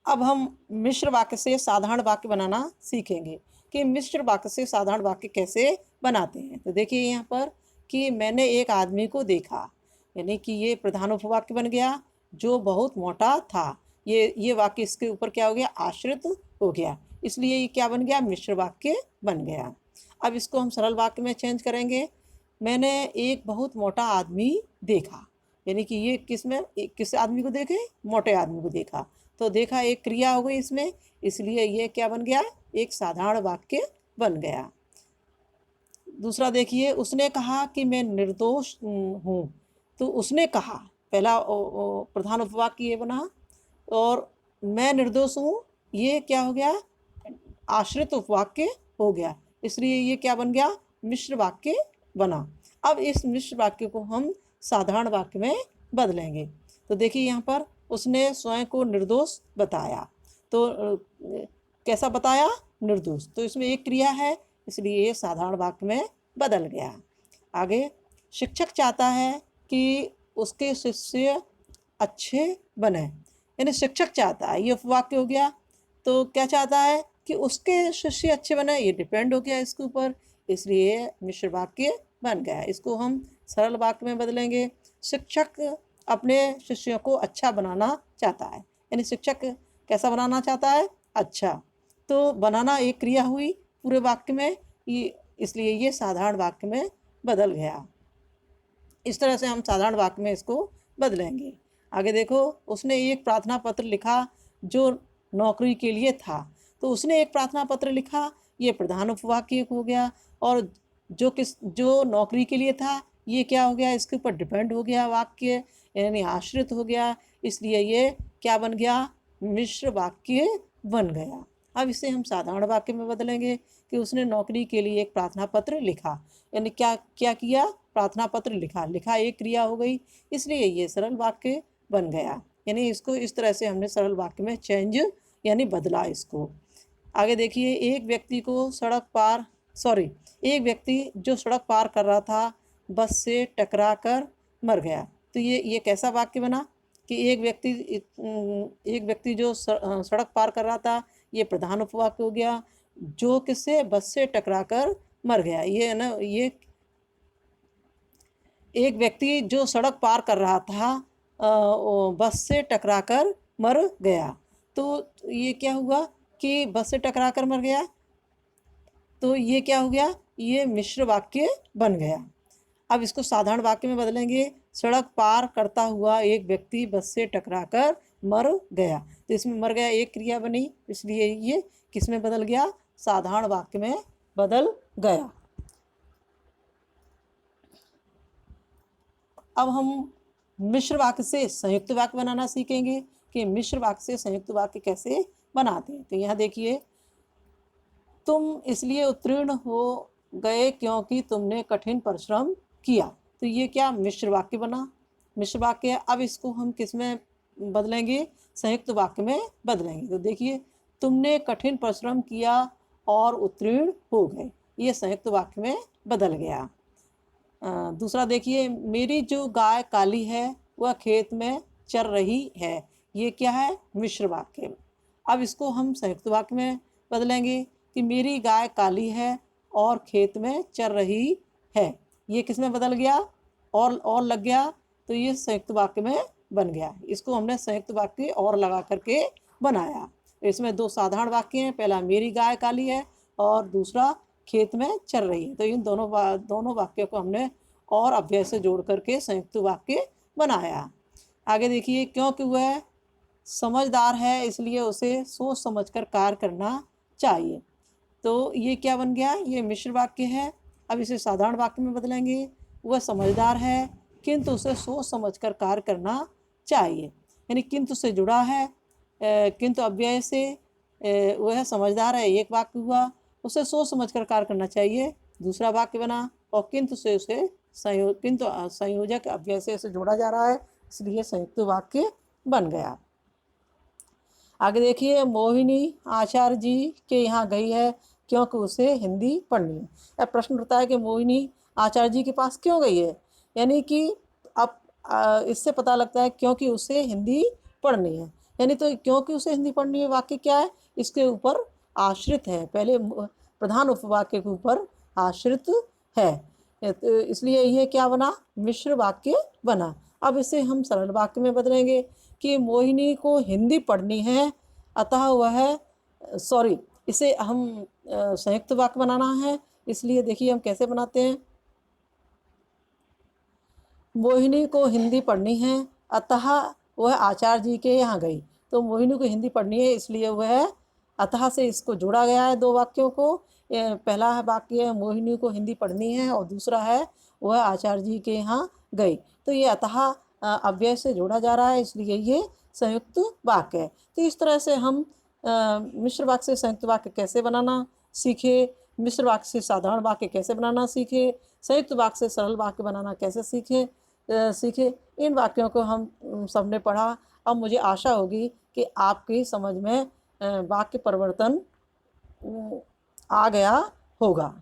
अब हम मिश्र वाक्य से साधारण वाक्य बनाना सीखेंगे कि मिश्र वाक्य से साधारण वाक्य कैसे बनाते हैं। तो देखिए यहाँ पर कि मैंने एक आदमी को देखा, यानी कि ये प्रधान उपवाक्य बन गया जो बहुत मोटा था। ये वाक्य इसके ऊपर क्या हो गया, आश्रित हो गया, इसलिए ये क्या बन गया, मिश्र वाक्य बन गया। अब इसको हम सरल वाक्य में चेंज करेंगे। मैंने एक बहुत मोटा आदमी देखा, यानी कि ये किस आदमी को देखे, मोटे आदमी को देखा। तो देखा एक क्रिया हो गई इसमें, इसलिए ये क्या बन गया, एक साधारण वाक्य बन गया। दूसरा देखिए, उसने कहा कि मैं निर्दोष हूँ। तो उसने कहा, पहला प्रधान उपवाक्य ये बना, और मैं निर्दोष हूँ ये क्या हो गया, आश्रित उपवाक्य हो गया, इसलिए ये क्या बन गया, मिश्र वाक्य बना। अब इस मिश्र वाक्य को हम साधारण वाक्य में बदलेंगे। तो देखिए यहाँ पर उसने स्वयं को निर्दोष बताया। तो कैसा बताया, निर्दोष। तो इसमें एक क्रिया है, इसलिए ये साधारण वाक्य में बदल गया। आगे, शिक्षक चाहता है कि उसके शिष्य अच्छे बने, यानी शिक्षक चाहता है, ये उपवाक्य हो गया। तो क्या चाहता है कि उसके शिष्य अच्छे बने, ये डिपेंड हो गया इसके ऊपर, इसलिए मिश्र वाक्य बन गया। इसको हम सरल वाक्य में बदलेंगे। शिक्षक अपने शिष्यों को अच्छा बनाना चाहता है, यानी शिक्षक कैसा बनाना चाहता है, अच्छा। तो बनाना एक क्रिया हुई पूरे वाक्य में, इसलिए ये साधारण वाक्य में बदल गया। इस तरह से हम साधारण वाक्य में इसको बदलेंगे। आगे देखो, उसने एक प्रार्थना पत्र लिखा जो नौकरी के लिए था। तो उसने एक प्रार्थना पत्र लिखा, ये प्रधान उपवाक्य हो गया, और जो नौकरी के लिए था ये क्या हो गया, इसके ऊपर डिपेंड हो गया वाक्य, यानी आश्रित हो गया, इसलिए ये क्या बन गया, मिश्र वाक्य बन गया। अब इसे हम साधारण वाक्य में बदलेंगे कि उसने नौकरी के लिए एक प्रार्थना पत्र लिखा, यानी क्या क्या किया, प्रार्थना पत्र लिखा। लिखा एक क्रिया हो गई, इसलिए ये सरल वाक्य बन गया। यानी इसको इस तरह से हमने सरल वाक्य में चेंज यानी बदला इसको। आगे देखिए, एक व्यक्ति जो सड़क पार कर रहा था बस से टकरा कर मर गया। तो ये कैसा वाक्य बना कि एक व्यक्ति जो सड़क पार कर रहा था, ये प्रधान उपवाक्य हो गया, जो किससे, बस से टकरा कर मर गया। ये है ना, ये एक व्यक्ति जो सड़क पार कर रहा था बस से टकराकर मर गया। तो ये क्या हुआ कि बस से टकराकर मर गया, तो ये क्या हो गया, ये मिश्र वाक्य बन गया। अब इसको साधारण वाक्य में बदलेंगे। सड़क पार करता हुआ एक व्यक्ति बस से टकराकर मर गया। तो इसमें मर गया एक क्रिया बनी, इसलिए ये किस में बदल गया, साधारण वाक्य में बदल गया। अब हम मिश्र वाक्य से संयुक्त वाक्य बनाना सीखेंगे कि मिश्र वाक्य से संयुक्त वाक्य कैसे बनाते हैं। तो यहाँ देखिए, तुम इसलिए उत्तीर्ण हो गए क्योंकि तुमने कठिन परिश्रम किया। तो ये क्या, मिश्र वाक्य बना, मिश्र वाक्य है। अब इसको हम किस में बदलेंगे, संयुक्त वाक्य में बदलेंगे। तो देखिए, तुमने कठिन परिश्रम किया और उत्तीर्ण हो गए, ये संयुक्त वाक्य में बदल गया। दूसरा देखिए, मेरी जो गाय काली है वह खेत में चर रही है, ये क्या है, मिश्र वाक्य। अब इसको हम संयुक्त वाक्य में बदलेंगे कि मेरी गाय काली है और खेत में चर रही है, ये किस में बदल गया, और लग गया, तो ये संयुक्त वाक्य में बन गया। इसको हमने संयुक्त वाक्य और लगा करके बनाया। इसमें दो साधारण वाक्य हैं, पहला मेरी गाय काली है और दूसरा खेत में चल रही है। तो इन दोनों वाक्यों को हमने और अव्यय से जोड़ करके संयुक्त वाक्य बनाया। आगे देखिए, क्योंकि वह समझदार है इसलिए उसे सोच समझकर कार्य करना चाहिए। तो ये क्या बन गया, ये मिश्र वाक्य है। अब इसे साधारण वाक्य में बदलेंगे। वह समझदार है किंतु उसे सोच समझकर कार्य करना चाहिए, यानी किंतु से जुड़ा है, किंतु अव्यय से, वह समझदार है एक वाक्य हुआ, उसे सोच समझकर कार्य करना चाहिए दूसरा वाक्य बना, और किंतु से उसे संयोजक अव्यय से इसे जोड़ा जा रहा है, इसलिए संयुक्त वाक्य बन गया। आगे देखिए, मोहिनी आचार्य जी के यहाँ गई है क्योंकि उसे हिंदी पढ़नी है। अब प्रश्न उठता है कि मोहिनी आचार्य जी के पास क्यों गई है, यानी कि अब इससे पता लगता है क्योंकि उसे हिंदी पढ़नी है। यानी तो क्योंकि उसे हिंदी पढ़नी है, वाक्य क्या है, इसके ऊपर आश्रित है, पहले प्रधान उपवाक्य के ऊपर आश्रित है, तो इसलिए ये क्या बना, मिश्र वाक्य बना। अब इसे हम सरल वाक्य में बदलेंगे कि मोहिनी को हिंदी पढ़नी है, अतः वह, सॉरी, इसे हम संयुक्त वाक्य बनाना है, इसलिए देखिए हम कैसे बनाते हैं। मोहिनी को हिंदी पढ़नी है, अतः वह आचार्य जी के यहाँ गई। तो मोहिनी को हिंदी पढ़नी है, इसलिए वह, अतः से इसको जोड़ा गया है दो वाक्यों को। पहला वाक्य है मोहिनी को हिंदी पढ़नी है, और दूसरा है वह आचार्य जी के यहाँ गई। तो ये अतः अव्यय से जोड़ा जा रहा है, इसलिए ये संयुक्त वाक्य है। तो इस तरह से हम मिश्र वाक्य से संयुक्त वाक्य कैसे बनाना सीखे, मिश्र वाक्य से साधारण वाक्य कैसे बनाना सीखे, संयुक्त वाक्य से सरल वाक्य बनाना कैसे सीखे, इन वाक्यों को हम सबने पढ़ा। अब मुझे आशा होगी कि आपकी समझ में वाक्य परिवर्तन आ गया होगा।